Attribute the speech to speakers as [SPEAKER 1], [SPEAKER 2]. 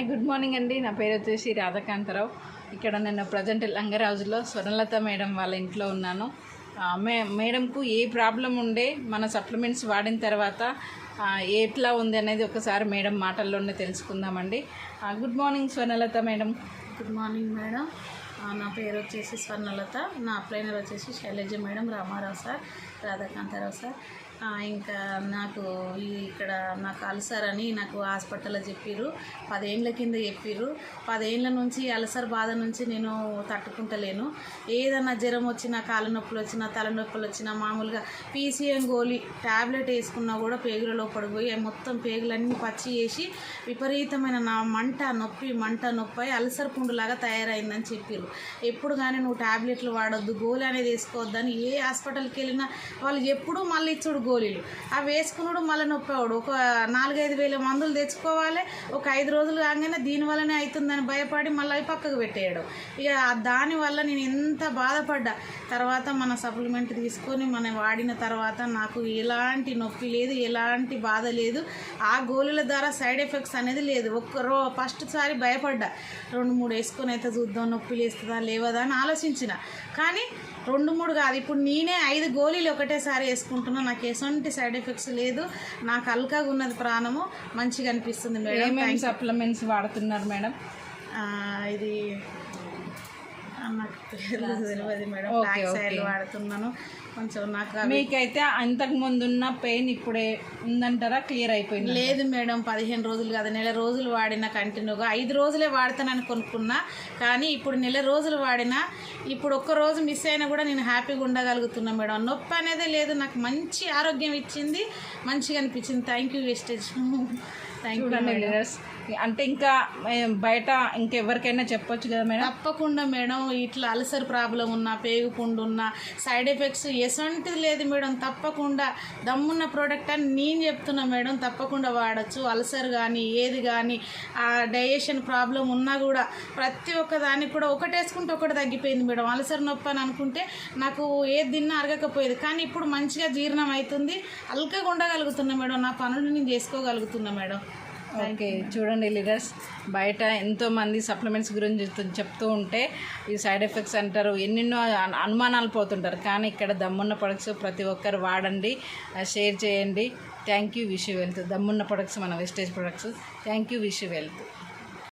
[SPEAKER 1] Hi good morning అండి. నా పేరు వచ్చేసి రాధాకాంతరావు. ఇక్కడ నేను ప్రజెంట్ లంగరాజులో స్వర్ణలత మేడం వాళ్ళ ఇంట్లో ఉన్నాను. మేడంకు ఏ ప్రాబ్లం ఉండే మన సప్లిమెంట్స్ వాడిన తర్వాత ఎట్లా ఉంది అనేది ఒకసారి మేడం మాటల్లోనే తెలుసుకుందామండి. Good morning Swarnalatha madam.
[SPEAKER 2] Good morning madam. నా పేరు వచ్చేసి స్వర్ణలత. నా అప్లైనర్ వచ్చేసి Sailaja madam, Ramarao sir, Radhakantarao sir. ఇంకా నాకు ఇక్కడ నాకు అల్సర్ అని నాకు హాస్పిటల్లో చెప్పారు. 10 ఏళ్ళ కింద చెప్పారు. 10 ఏళ్ళ నుంచి అల్సర్ బాధ నుంచి నేను తట్టుకుంటలేను. ఏదన్నా జ్వరం వచ్చినా, కాళ్ళ నొప్పులు వచ్చినా, తలనొప్పులు వచ్చినా, మామూలుగా పీసీఎం గోళీ ట్యాబ్లెట్ వేసుకున్నా కూడా పేగులలో పడిపోయి మొత్తం పేగులన్నీ పచ్చి వేసి విపరీతమైన నా మంట నొప్పి అల్సర్ పుండులాగా తయారైందని చెప్పారు. ఎప్పుడు కానీ నువ్వు ట్యాబ్లెట్లు వాడొద్దు, గోళీ అనేది వేసుకోవద్దని ఏ హాస్పిటల్కి వెళ్ళినా వాళ్ళు ఎప్పుడూ మళ్ళీ ఇచ్చుడు గోళీలు అవి వేసుకున్నాడు. మళ్ళీ నొప్పివాడు ఒక 4-5 వేల మందులు తెచ్చుకోవాలి. ఒక 5 రోజులు కాగానే దీనివల్లనే అవుతుందని భయపడి మళ్ళీ అవి పక్కకు పెట్టేయడం. ఇక దానివల్ల నేను ఎంత బాధపడ్డా. తర్వాత మన సప్లిమెంట్ తీసుకొని మనం వాడిన తర్వాత నాకు ఎలాంటి నొప్పి లేదు, ఎలాంటి బాధ లేదు. ఆ గోళీల ద్వారా సైడ్ ఎఫెక్ట్స్ అనేది లేదు. ఫస్ట్ సారి భయపడ్డా, 2-3 వేసుకొని అయితే చూద్దాం నొప్పి లేస్తుందా లేవదా అని ఆలోచించిన. కానీ 2-3 కాదు, ఇప్పుడు నేనే 5 గోళీలు ఒకటేసారి వేసుకుంటున్నా. నాకు ఎటువంటి సైడ్ ఎఫెక్ట్స్ లేదు. నాకు అల్కాగా ఉన్నది, ప్రాణము మంచిగా అనిపిస్తుంది మేడం.
[SPEAKER 1] ఏమేమి సప్లిమెంట్స్ వాడుతున్నారు మేడం?
[SPEAKER 2] ఇది నాకు తెలియదు మేడం. బ్లాక్ సైడ్ వాడుతున్నాను. కొంచెం నాకు
[SPEAKER 1] మీకైతే అంతకు ముందు ఉన్న పెయిన్ ఇప్పుడే ఉందంటారా? క్లియర్ అయిపోయింది?
[SPEAKER 2] లేదు మేడం, 15 రోజులు కాదు, నెల రోజులు వాడినా కంటిన్యూగా. 5 రోజులే వాడతానని కొనుక్కున్నా, కానీ ఇప్పుడు నెల రోజులు వాడినా. ఇప్పుడు ఒక్క రోజు మిస్ అయినా కూడా నేను హ్యాపీగా ఉండగలుగుతున్నా మేడం. నొప్పి అనేది లేదు. నాకు మంచి ఆరోగ్యం ఇచ్చింది, మంచిగా అనిపించింది. Thank you Vestige. Thank you.
[SPEAKER 1] అంటే ఇంకా బయట ఇంకెవరికైనా చెప్పొచ్చు కదా మేడం?
[SPEAKER 2] తప్పకుండా మేడం. ఇట్లా అల్సర్ ప్రాబ్లం ఉన్నా, పేగు పుండు ఉన్నా, సైడ్ ఎఫెక్ట్స్ ఎటువంటిది లేదు మేడం. తప్పకుండా దమ్మున్న ప్రోడక్ట్ అని నేను చెప్తున్నా మేడం. తప్పకుండా వాడచ్చు. అల్సర్ కానీ ఏది కానీ డైజెషన్ ప్రాబ్లం ఉన్నా కూడా ప్రతి ఒక్క దానికి కూడా ఒకటి వేసుకుంటే ఒకటి తగ్గిపోయింది మేడం. అల్సర్ నొప్పి అని అనుకుంటే నాకు ఏది తిన్నా అరగకపోయేది, కానీ ఇప్పుడు మంచిగా జీర్ణం అవుతుంది. అల్కగా ఉండగలుగుతున్నా మేడం. నా పనులు నేను చేసుకోగలుగుతున్నా మేడం.
[SPEAKER 1] ఓకే, చూడండి లీడర్స్, బయట ఎంతోమంది సప్లిమెంట్స్ గురించి చెప్తూ ఉంటే ఈ సైడ్ ఎఫెక్ట్స్ అంటారు, ఎన్నెన్నో అనుమానాలు పోతుంటారు. కానీ ఇక్కడ దమ్మున్న ప్రొడక్ట్స్ ప్రతి ఒక్కరు వాడండి, షేర్ చేయండి. Thank you, wish you wealth. దమ్మున్న ప్రొడక్ట్స్ మన Vestige products. Thank you, wish you wealth.